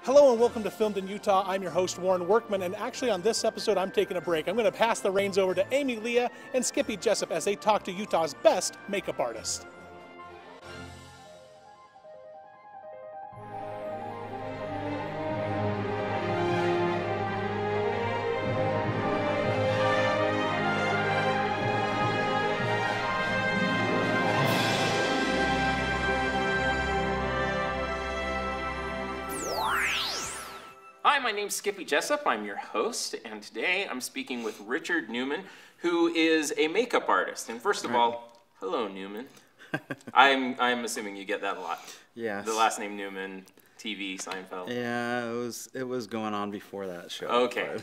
Hello and welcome to Filmed in Utah. I'm your host, Warren Workman, and actually on this episode, I'm taking a break. I'm going to pass the reins over to Amy Leah and Skippy Jessup as they talk to Utah's best makeup artist. Hi, my name's Skippy Jessup. I'm your host, and today I'm speaking with Richard Newman, who is a makeup artist. And first of all, hello, Newman. I'm assuming you get that a lot. Yes. The last name Newman, TV, Seinfeld. Yeah, it was going on before that show. Okay.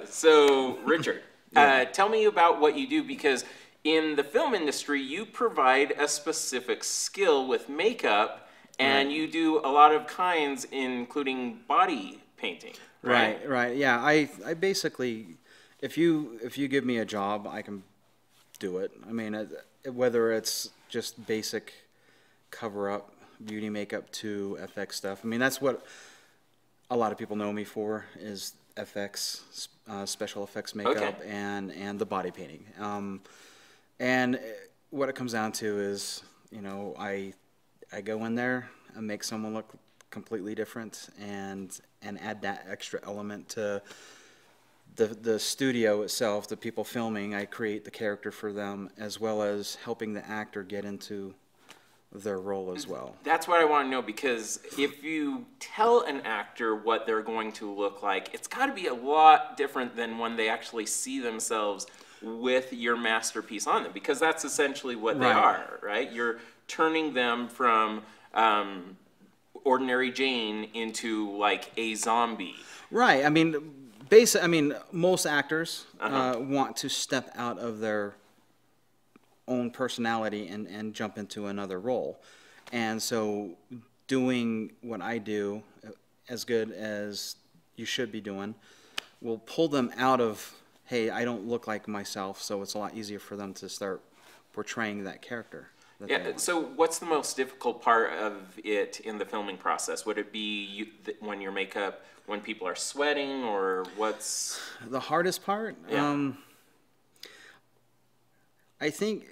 So, Richard, tell me about what you do, because in the film industry, you provide a specific skill with makeup, and you do a lot of kinds, including body painting. Right. Yeah, I basically, if you give me a job, I can do it. I mean, whether it's just basic cover-up beauty makeup to FX stuff. I mean, that's what a lot of people know me for, is FX, special effects makeup, and the body painting. And what it comes down to is, you know, I go in there and make someone look completely different and add that extra element to the studio itself, the people filming. I create the character for them, as well as helping the actor get into their role as well. That's what I want to know, because if you tell an actor what they're going to look like, it's got to be a lot different than when they actually see themselves with your masterpiece on them, because that's essentially what they are, right? You're turning them from ordinary Jane into like a zombie. Right. I mean, most actors want to step out of their own personality and jump into another role. And so doing what I do, as good as you should be doing, will pull them out of, hey, I don't look like myself, so it's a lot easier for them to start portraying that character. Yeah, so what's the most difficult part of it in the filming process? Would it be when your makeup, when people are sweating, or what's... The hardest part? Yeah. I think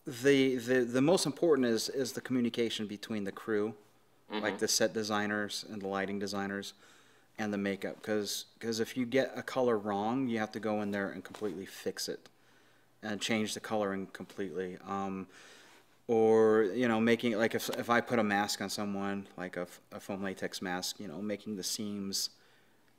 the most important is the communication between the crew, like the set designers and the lighting designers, and the makeup. Because if you get a color wrong, you have to go in there and completely fix it and change the coloring completely. Or, you know, making, like if I put a mask on someone, like a foam latex mask, you know, making the seams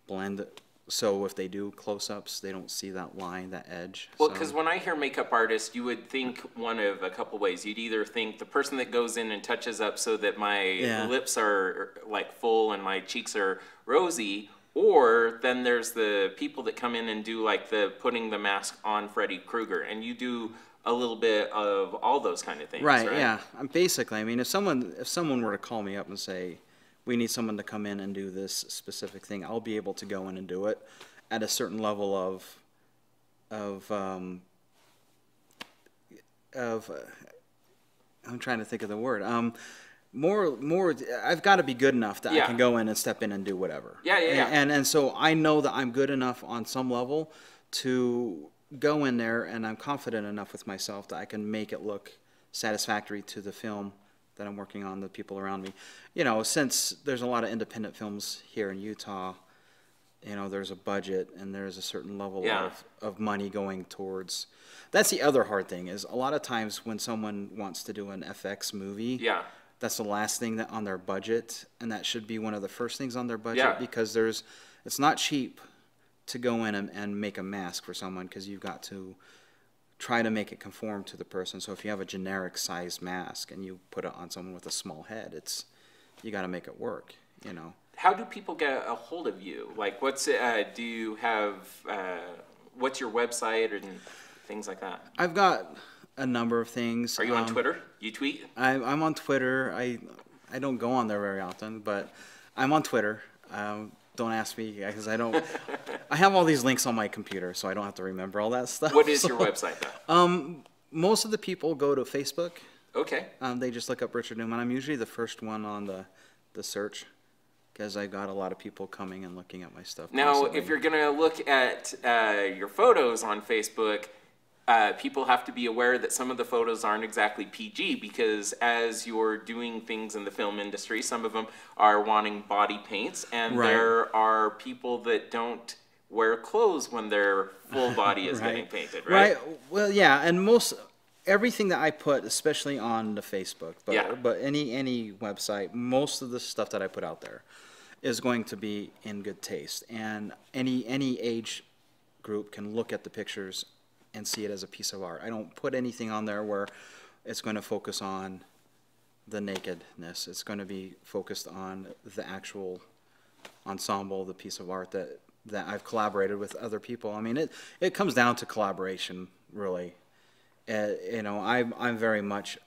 blend so if they do close-ups, they don't see that line, that edge. Well, because when I hear makeup artist, you would think one of a couple ways. You'd either think the person that goes in and touches up so that my lips are like full and my cheeks are rosy, or then there's the people that come in and do like the putting the mask on Freddy Krueger, and you do a little bit of all those kind of things, right? Yeah. Basically, I mean, if someone were to call me up and say, we need someone to come in and do this specific thing, I'll be able to go in and do it at a certain level of I'm trying to think of the word. More. I've got to be good enough that I can go in and step in and do whatever. And so I know that I'm good enough on some level to go in there, and I'm confident enough with myself that I can make it look satisfactory to the film that I'm working on, the people around me. You know, since there's a lot of independent films here in Utah, you know, there's a budget and there's a certain level of money going towards. That's the other hard thing, is a lot of times when someone wants to do an FX movie, that's the last thing that on their budget, and that should be one of the first things on their budget, because it's not cheap to go in and make a mask for someone, because you've got to try to make it conform to the person. So if you have a generic sized mask and you put it on someone with a small head, you got to make it work, you know. How do people get a hold of you? Like, what's do you have? What's your website and things like that? I've got a number of things. Are you on Twitter? You tweet? I'm on Twitter. I don't go on there very often, but I'm on Twitter. Don't ask me, because I don't. I have all these links on my computer, so I don't have to remember all that stuff. What is your website, though? Most of the people go to Facebook. Okay. They just look up Richard Newman. I'm usually the first one on the search. because I got a lot of people coming and looking at my stuff. Now, constantly. if you're going to look at your photos on Facebook, people have to be aware that some of the photos aren't exactly PG, because as you're doing things in the film industry, some of them are wanting body paints, and there are people that don't wear clothes when their full body is getting painted, right? Well, yeah, and everything that I put, especially on the Facebook, but any website, most of the stuff that I put out there is going to be in good taste, and any age group can look at the pictures and see it as a piece of art. I don't put anything on there where it's going to focus on the nakedness. It's going to be focused on the actual ensemble, the piece of art that I've collaborated with other people. I mean, it comes down to collaboration, really. You know, I'm very much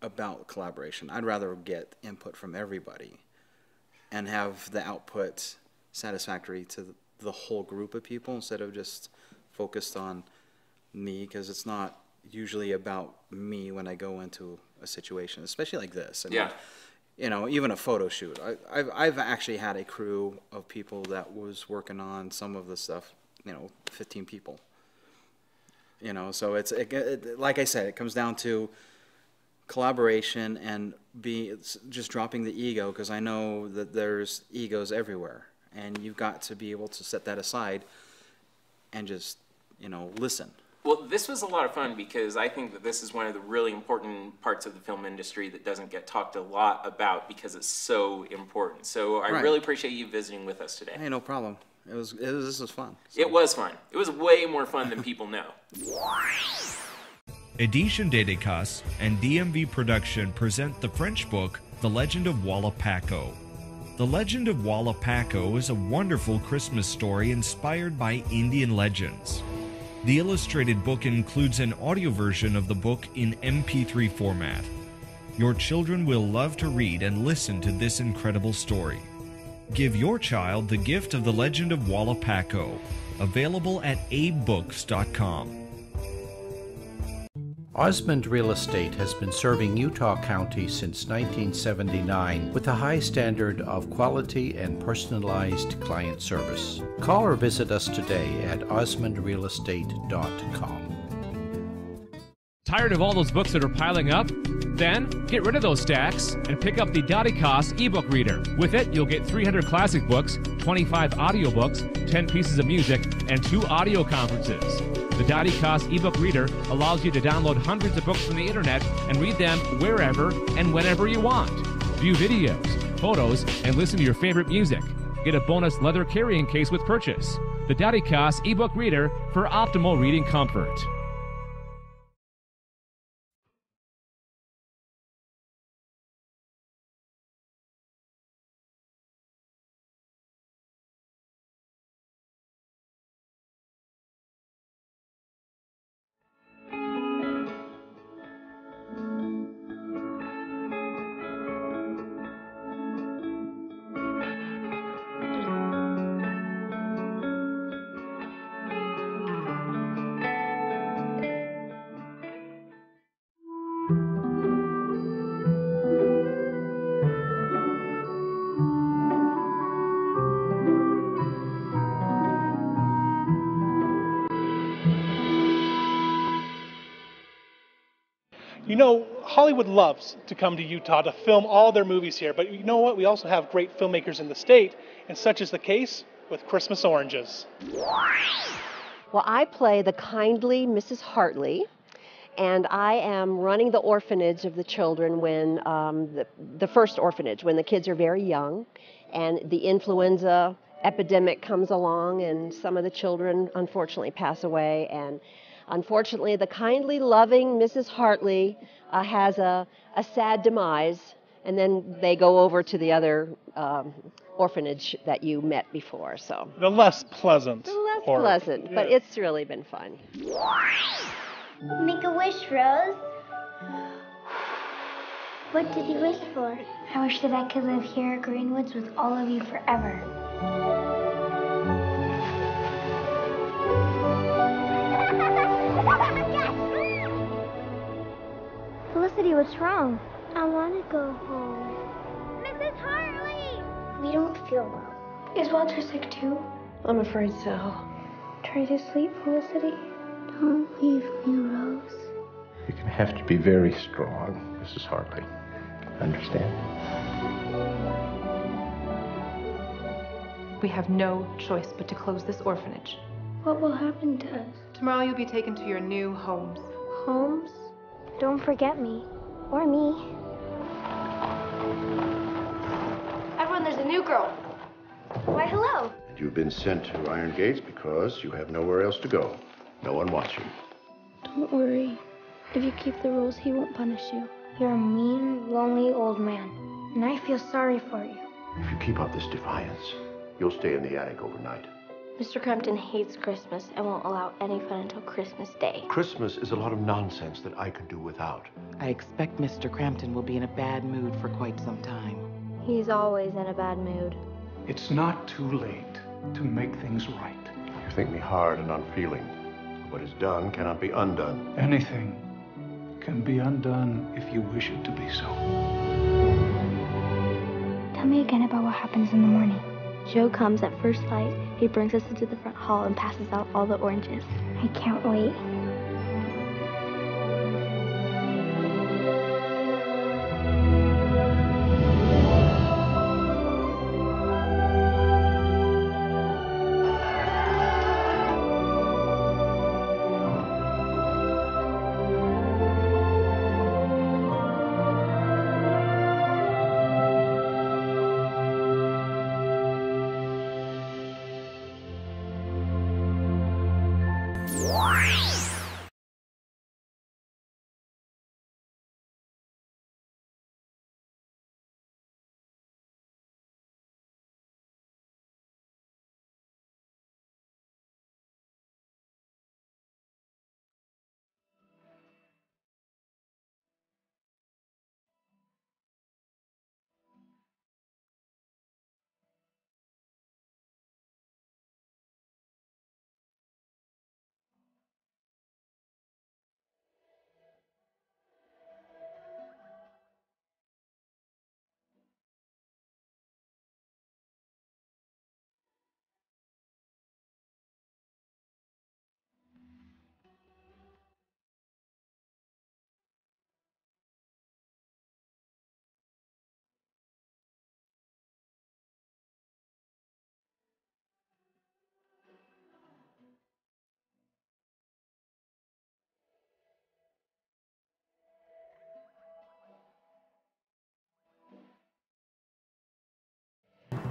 about collaboration. I'd rather get input from everybody and have the output satisfactory to the whole group of people instead of just focused on me, because it's not usually about me when I go into a situation, especially like this. I mean, you know, even a photo shoot. I've actually had a crew of people that was working on some of the stuff, you know, 15 people. You know, so it's like I said, it comes down to collaboration and just dropping the ego, because I know that there's egos everywhere, and you've got to be able to set that aside and just, you know, listen. Well, this was a lot of fun, because I think that this is one of the really important parts of the film industry that doesn't get talked a lot about, because it's so important. So I really appreciate you visiting with us today. Hey, no problem. This was fun. So. It was fun. It was way more fun than people know. Éditions Dédicaces and DMV Production present the French book, The Legend of Wallapaco. The Legend of Wallapaco is a wonderful Christmas story inspired by Indian legends. The illustrated book includes an audio version of the book in MP3 format. Your children will love to read and listen to this incredible story. Give your child the gift of The Legend of Wallapaco, available at abebooks.com. Osmond Real Estate has been serving Utah County since 1979 with a high standard of quality and personalized client service. Call or visit us today at osmondrealestate.com. Tired of all those books that are piling up? Then get rid of those stacks and pick up the Dédicaces ebook reader. With it, you'll get 300 classic books, 25 audiobooks, 10 pieces of music, and 2 audio conferences. The Dédicaces ebook reader allows you to download hundreds of books from the internet and read them wherever and whenever you want. View videos, photos, and listen to your favorite music. Get a bonus leather carrying case with purchase. The Dédicaces ebook reader for optimal reading comfort. You know, Hollywood loves to come to Utah to film all their movies here, but you know what? We also have great filmmakers in the state, and such is the case with Christmas Oranges. Well, I play the kindly Mrs. Hartley, and I am running the orphanage of the children when, the first orphanage, when the kids are very young, and the influenza epidemic comes along, and some of the children unfortunately pass away, and unfortunately, the kindly, loving Mrs. Hartley has a sad demise, and then they go over to the other orphanage that you met before. So the less pleasant. The less pleasant, but it's really been fun. Make a wish, Rose. What did you wish for? I wish that I could live here at Greenwoods with all of you forever. Felicity, what's wrong? I want to go home. Mrs. Hartley! We don't feel well. Is Walter sick too? I'm afraid so. Try to sleep, Felicity. Don't leave me, Rose. You're going to have to be very strong, Mrs. Hartley. Understand? We have no choice but to close this orphanage. What will happen to us? Tomorrow you'll be taken to your new homes. Homes? Don't forget me. Or me. Everyone, there's a new girl. Why, hello. And you've been sent to Iron Gates because you have nowhere else to go. No one wants you. Don't worry. If you keep the rules, he won't punish you. You're a mean, lonely old man, and I feel sorry for you. If you keep up this defiance, you'll stay in the attic overnight. Mr. Crampton hates Christmas and won't allow any fun until Christmas Day. Christmas is a lot of nonsense that I can do without. I expect Mr. Crampton will be in a bad mood for quite some time. He's always in a bad mood. It's not too late to make things right. You think me hard and unfeeling. What is done cannot be undone. Anything can be undone if you wish it to be so. Tell me again about what happens in the morning. Joe comes at first light. He brings us into the front hall and passes out all the oranges. I can't wait.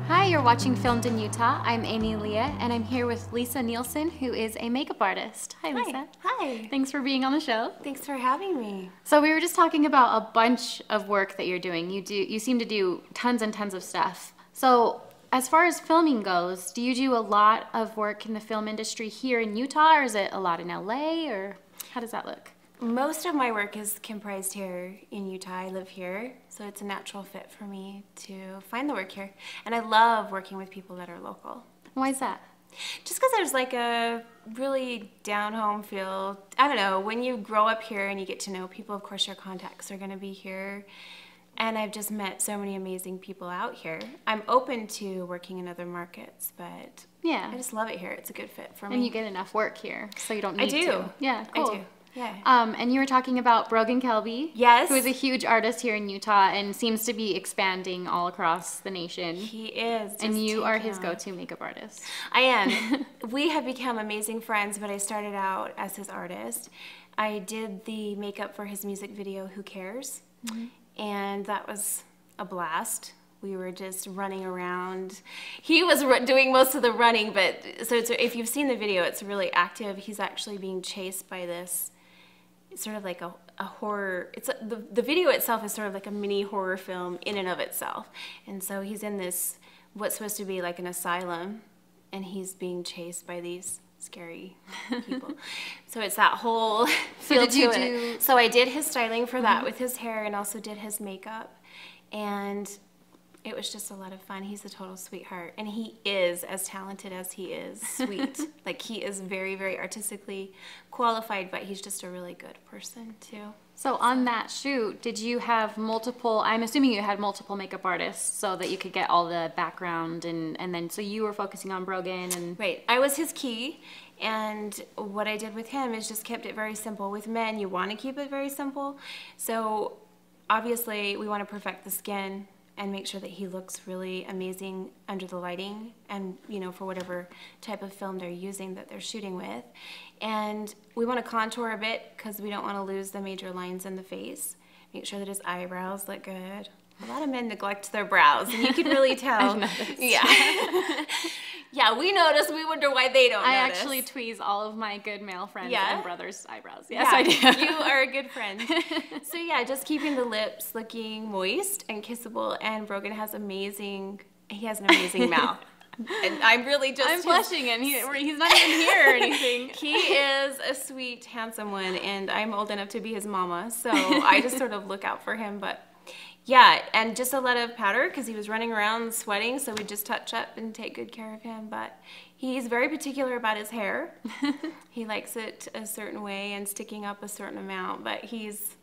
Hi, you're watching Filmed in Utah. I'm Amy Leah, and I'm here with Lisa Nielsen, who is a makeup artist. Hi, Lisa. Hi. Thanks for being on the show. Thanks for having me. So we were just talking about a bunch of work that you're doing. You seem to do tons and tons of stuff. So as far as filming goes, do you do a lot of work in the film industry here in Utah, or is it a lot in LA, or how does that look? Most of my work is comprised here in Utah. I live here, so it's a natural fit for me to find the work here. And I love working with people that are local. Why is that? Just because there's like a really down-home feel. I don't know, when you grow up here and you get to know people, of course your contacts are going to be here. And I've just met so many amazing people out here. I'm open to working in other markets, but yeah, I just love it here. It's a good fit for me. And you get enough work here, so you don't need to. I do. Yeah, cool. I do. Yeah. And you were talking about Brogan Kelby. Yes. Who is a huge artist here in Utah and seems to be expanding all across the nation. He is. And you are his go-to makeup artist. I am. We have become amazing friends, but I started out as his artist. I did the makeup for his music video, Who Cares? Mm-hmm. And that was a blast. We were just running around. He was doing most of the running, but so if you've seen the video, it's really active. He's actually being chased by this. It's sort of like a horror. It's the video itself is sort of like a mini horror film in and of itself. And so he's in this what's supposed to be like an asylum, and he's being chased by these scary people. So it's that whole feel to it. So I did his styling for that with his hair, and also did his makeup, and it was just a lot of fun. He's a total sweetheart, and he is as talented as he is sweet. Like, he is very, very artistically qualified, but he's just a really good person too. So on that shoot, did you have multiple, I'm assuming you had multiple makeup artists so that you could get all the background, and then so you were focusing on Brogan and... Right, I was his key, and what I did with him is just kept it very simple. With men, you want to keep it very simple, so obviously we want to perfect the skin and make sure that he looks really amazing under the lighting and, you know, for whatever type of film they're using that they're shooting with. And we want to contour a bit because we don't want to lose the major lines in the face. Make sure that his eyebrows look good. A lot of men neglect their brows, and you can really tell. I've noticed. Yeah. Yeah, we notice. We wonder why they don't notice. I actually tweeze all of my good male friends and brothers' eyebrows. Yes, yeah, I do. You are a good friend. So yeah, just keeping the lips looking moist and kissable, and Brogan has he has an amazing mouth. And I'm really just... I'm blushing, and he's not even here or anything. He is a sweet, handsome one, and I'm old enough to be his mama, so I just sort of look out for him, but... Yeah, and just a lot of powder because he was running around sweating, so we just touch up and take good care of him. But he's very particular about his hair. He likes it a certain way and sticking up a certain amount, but he's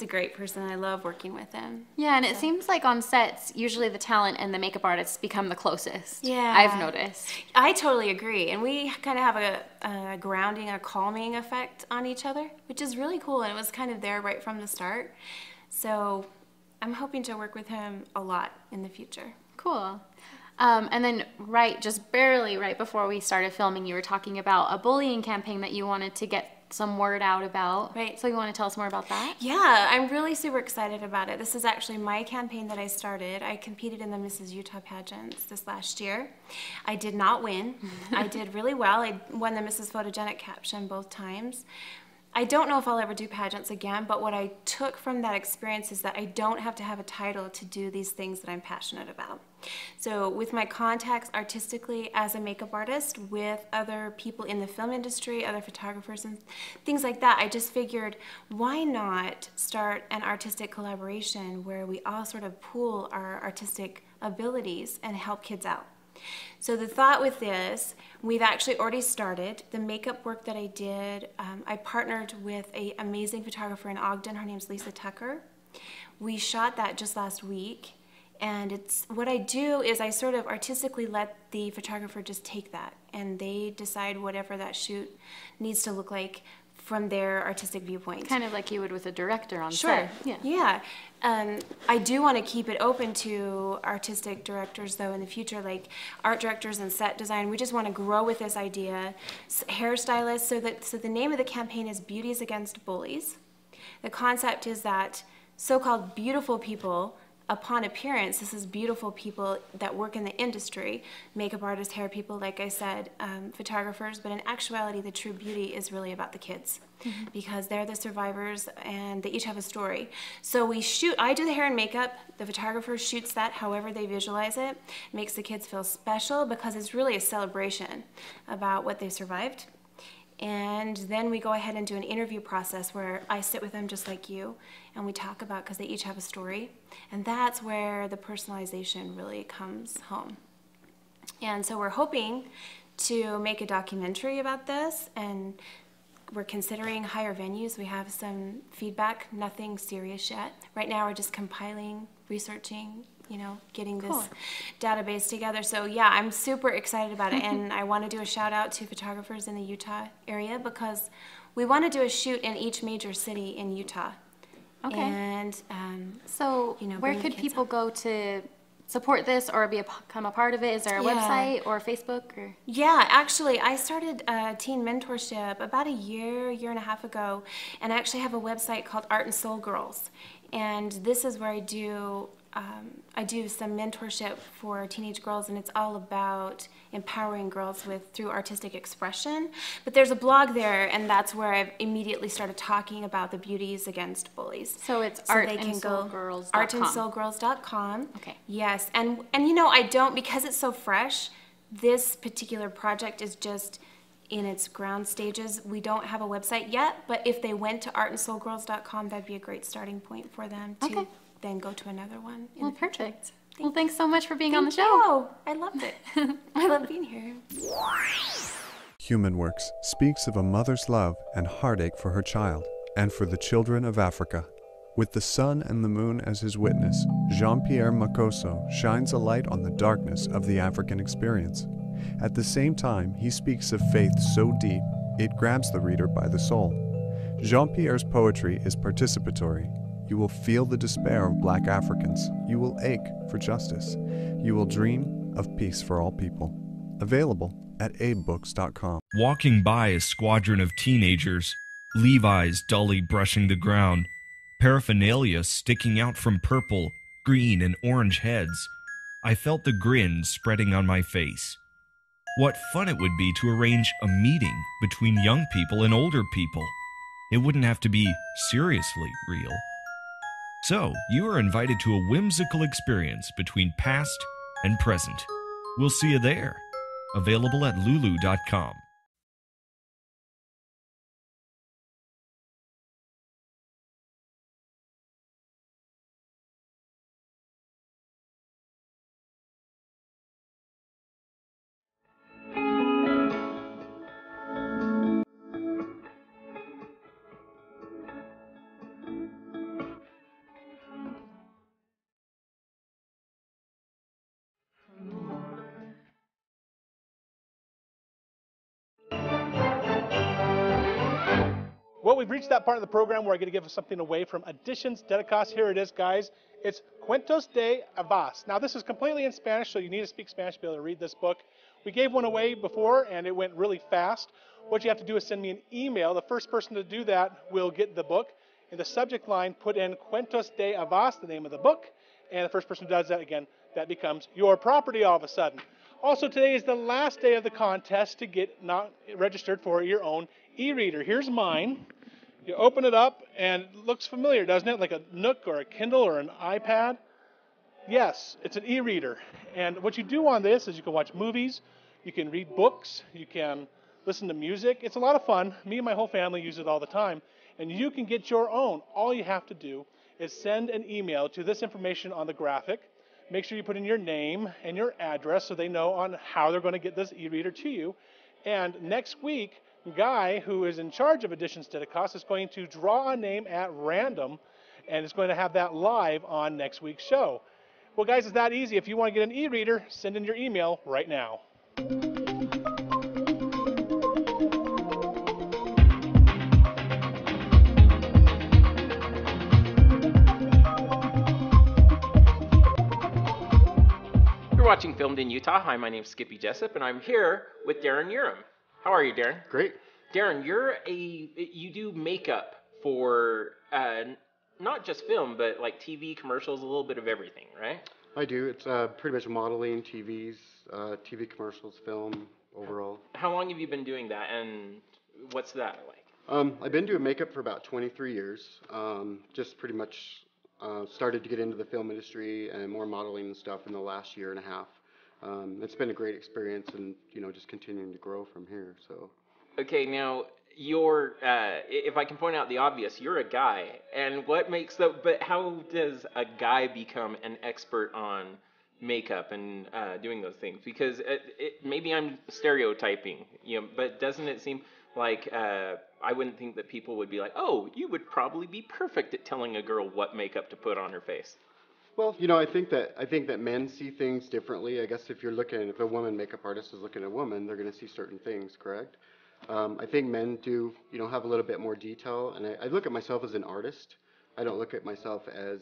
a great person. I love working with him. Yeah, and it seems like on sets, usually the talent and the makeup artists become the closest. Yeah. I've noticed. I totally agree. And we kind of have a grounding, a calming effect on each other, which is really cool. And it was kind of there right from the start. So... I'm hoping to work with him a lot in the future. Cool. And then just barely right before we started filming, you were talking about a bullying campaign that you wanted to get some word out about. Right. So you want to tell us more about that? Yeah, I'm really super excited about it. This is actually my campaign that I started. I competed in the Mrs. Utah pageants this last year. I did not win. I did really well. I won the Mrs. Photogenic caption both times. I don't know if I'll ever do pageants again, but what I took from that experience is that I don't have to have a title to do these things that I'm passionate about. So with my contacts artistically as a makeup artist with other people in the film industry, other photographers and things like that, I just figured, why not start an artistic collaboration where we all sort of pool our artistic abilities and help kids out. So the thought with this, we've actually already started. The makeup work that I did, I partnered with an amazing photographer in Ogden. Her name's Lisa Tucker. We shot that just last week. And what I do is I sort of artistically let the photographer just take that. And they decide whatever that shoot needs to look like from their artistic viewpoint. Kind of like you would with a director on set. Sure. Yeah. I do want to keep it open to artistic directors, though, in the future, like art directors and set design. We just want to grow with this idea. Hairstylists, so the name of the campaign is Beauties Against Bullies. The concept is that so-called beautiful people, upon appearance, this is beautiful people that work in the industry, makeup artists, hair people, like I said, photographers, but in actuality, the true beauty is really about the kids because they're the survivors and they each have a story. So I do the hair and makeup, the photographer shoots that however they visualize it, makes the kids feel special because it's really a celebration about what they survived. And then we go ahead and do an interview process where I sit with them just like you and we talk about, because they each have a story, and that's where the personalization really comes home. And so we're hoping to make a documentary about this, and we're considering higher venues. We have some feedback, nothing serious yet. Right now we're just compiling, researching, getting this database together. So yeah, I'm super excited about it, and I want to do a shout out to photographers in the Utah area because we want to do a shoot in each major city in Utah. Okay. And so where could people go to support this or become a part of it? Is there a website or Facebook? Or? Yeah, actually, I started teen mentorship about a year and a half ago, and I actually have a website called Art and Soul Girls, and this is where I do some mentorship for teenage girls, and it's all about empowering girls through artistic expression. But there's a blog there, and that's where I've immediately started talking about the beauties against bullies. So it's artandsoulgirls.com. Artandsoulgirls.com. Okay. Yes, and I don't, because it's so fresh, this particular project is just in its ground stages. We don't have a website yet, but if they went to artandsoulgirls.com, that'd be a great starting point for them to then go to another one. Well, perfect. Well, thanks so much for being on the show. Oh, I loved it. I love being here. Human Works speaks of a mother's love and heartache for her child and for the children of Africa. With the sun and the moon as his witness, Jean Pierre Makosso shines a light on the darkness of the African experience. At the same time, he speaks of faith so deep, it grabs the reader by the soul. Jean Pierre's poetry is participatory. You will feel the despair of Black Africans. You will ache for justice. You will dream of peace for all people. Available at abebooks.com. Walking by a squadron of teenagers, Levi's dully brushing the ground, paraphernalia sticking out from purple, green, and orange heads, I felt the grin spreading on my face. What fun it would be to arrange a meeting between young people and older people. It wouldn't have to be seriously real. So, you are invited to a whimsical experience between past and present. We'll see you there. Available at lulu.com. Well, we've reached that part of the program where I get to give something away from Éditions Dédicaces. Here it is, guys. It's Cuentos de Evas. Now, this is completely in Spanish, so you need to speak Spanish to be able to read this book. We gave one away before, and it went really fast. What you have to do is send me an email. The first person to do that will get the book. In the subject line, put in Cuentos de Evas, the name of the book, and the first person who does that, again, that becomes your property all of a sudden. Also, today is the last day of the contest to get registered for your own e-reader. Here's mine. You open it up, and it looks familiar, doesn't it? Like a Nook or a Kindle or an iPad. Yes, it's an e-reader. And what you do on this is you can watch movies, you can read books, you can listen to music. It's a lot of fun. Me and my whole family use it all the time. And you can get your own. All you have to do is send an email to this information on the graphic. Make sure you put in your name and your address so they know on how they're going to get this e-reader to you. And next week, Guy, who is in charge of Éditions Dédicaces, is going to draw a name at random, and is going to have that live on next week's show. Well, guys, it's that easy. If you want to get an e-reader, send in your email right now. You're watching Filmed in Utah. Hi, my name's Skippy Jessup, and I'm here with Darren Urim. How are you, Darren? Great. Darren, you do makeup for not just film, but like TV commercials, a little bit of everything, right? I do. It's pretty much modeling, TV commercials, film, overall. How long have you been doing that, and what's that like? I've been doing makeup for about 23 years. Just pretty much started to get into the film industry and more modeling and stuff in the last year and a half. It's been a great experience, and just continuing to grow from here. So. Okay, now you're, if I can point out the obvious, you're a guy, and but how does a guy become an expert on makeup and doing those things? Because maybe I'm stereotyping, but doesn't it seem like I wouldn't think that people would be like, oh, you would probably be perfect at telling a girl what makeup to put on her face. Well, I think that men see things differently. I guess if a woman makeup artist is looking at a woman, they're going to see certain things, correct? I think men do, have a little bit more detail, and I look at myself as an artist. I don't look at myself as,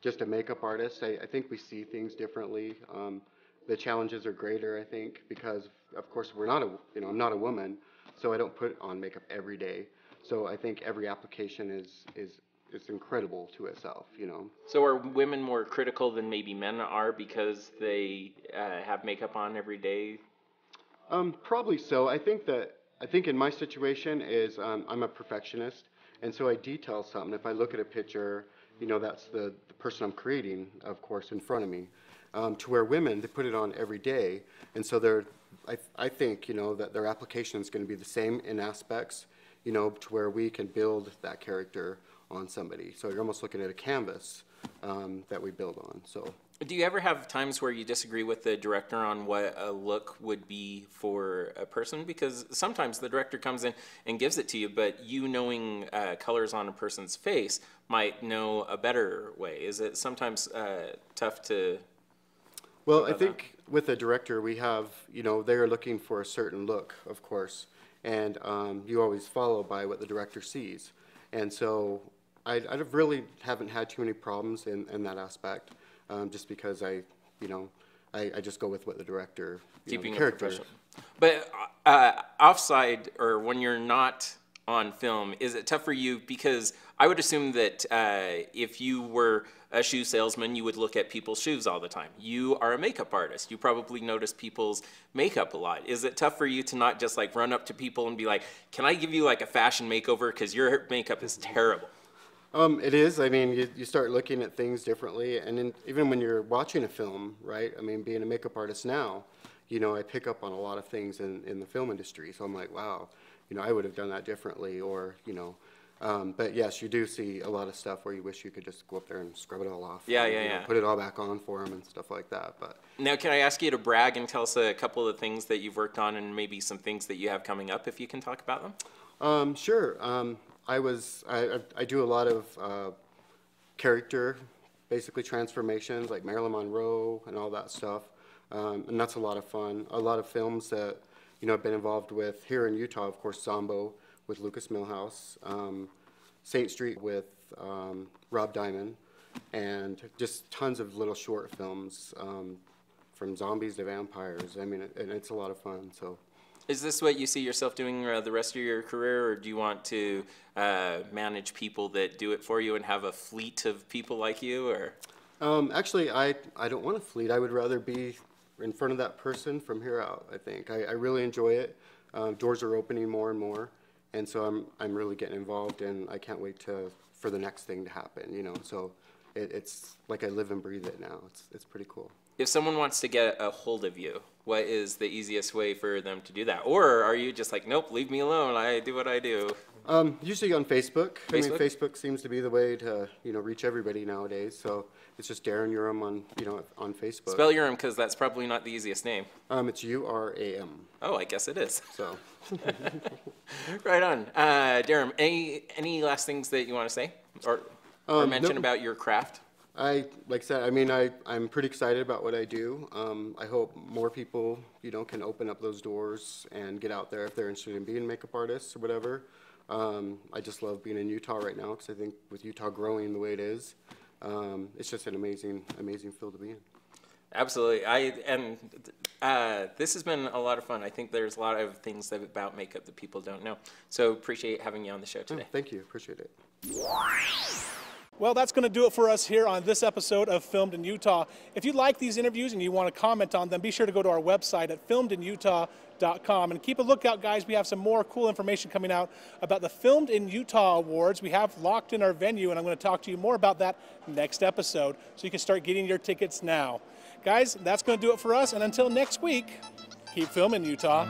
just a makeup artist. I think we see things differently. The challenges are greater, I think, because of course I'm not a woman, so I don't put on makeup every day. So I think every application is incredible to itself, So are women more critical than maybe men are because they have makeup on every day? Probably so. I think in my situation is I'm a perfectionist, and so I detail something. If I look at a picture, that's the person I'm creating, of course, in front of me. To where women, they put it on every day, and so I think that their application is going to be the same in aspects, to where we can build that character on somebody. So you're almost looking at a canvas that we build on. So Do you ever have times where you disagree with the director on what a look would be for a person? Because sometimes the director comes in and gives it to you, but you knowing colors on a person's face might know a better way. Is it sometimes tough to... Well, I think with a director, we have, they're looking for a certain look, of course, and you always follow by what the director sees. And so I really haven't had too many problems in that aspect. Just because I just go with what the director, keeping the character. But offside, or when you're not on film, is it tough for you? Because I would assume that if you were a shoe salesman, you would look at people's shoes all the time. You are a makeup artist. You probably notice people's makeup a lot. Is it tough for you to not just like run up to people and be like, can I give you like a fashion makeover because your makeup is terrible? It is. I mean, you start looking at things differently, and even when you're watching a film, right? I mean, being a makeup artist now, I pick up on a lot of things in the film industry. So I'm like, wow, I would have done that differently, or but yes, you do see a lot of stuff where you wish you could just go up there and scrub it all off. Yeah. Put it all back on for them and stuff like that. But now, can I ask you to brag and tell us a couple of things that you've worked on, and maybe some things that you have coming up, if you can talk about them? Sure. I do a lot of character, basically transformations, like Marilyn Monroe and all that stuff, and that's a lot of fun. A lot of films that I've been involved with here in Utah, of course, Zombo with Lucas Milhouse, Saint Street with Rob Diamond, and just tons of little short films, from zombies to vampires. I mean, and it's a lot of fun. So. Is this what you see yourself doing the rest of your career, or do you want to manage people that do it for you and have a fleet of people like you? Or actually, I don't want a fleet. I would rather be in front of that person from here out. I think I really enjoy it. Doors are opening more and more, and so I'm really getting involved, and I can't wait for the next thing to happen. So it's like I live and breathe it now. It's pretty cool. If someone wants to get a hold of you, what is the easiest way for them to do that? Or are you just like, nope, leave me alone, I do what I do? Usually on Facebook. I mean, Facebook seems to be the way to, reach everybody nowadays. So it's just Darren Uram on Facebook. Spell Uram, because that's probably not the easiest name. It's U-R-A-M. Oh, I guess it is. So. Right on. Darren, any last things that you want to say? Or mention about your craft? Like I said, I mean, I'm pretty excited about what I do. I hope more people, can open up those doors and get out there if they're interested in being makeup artists or whatever. I just love being in Utah right now, because I think with Utah growing the way it is, it's just an amazing field to be in. Absolutely. This has been a lot of fun. I think there's a lot of things about makeup that people don't know. So appreciate having you on the show today. Thank you. Appreciate it. Well, that's going to do it for us here on this episode of Filmed in Utah. If you like these interviews and you want to comment on them, be sure to go to our website at filmedinutah.com. And keep a lookout, guys. We have some more cool information coming out about the Filmed in Utah Awards. We have locked in our venue, and I'm going to talk to you more about that next episode, so you can start getting your tickets now. Guys, that's going to do it for us. And until next week, keep filming, Utah.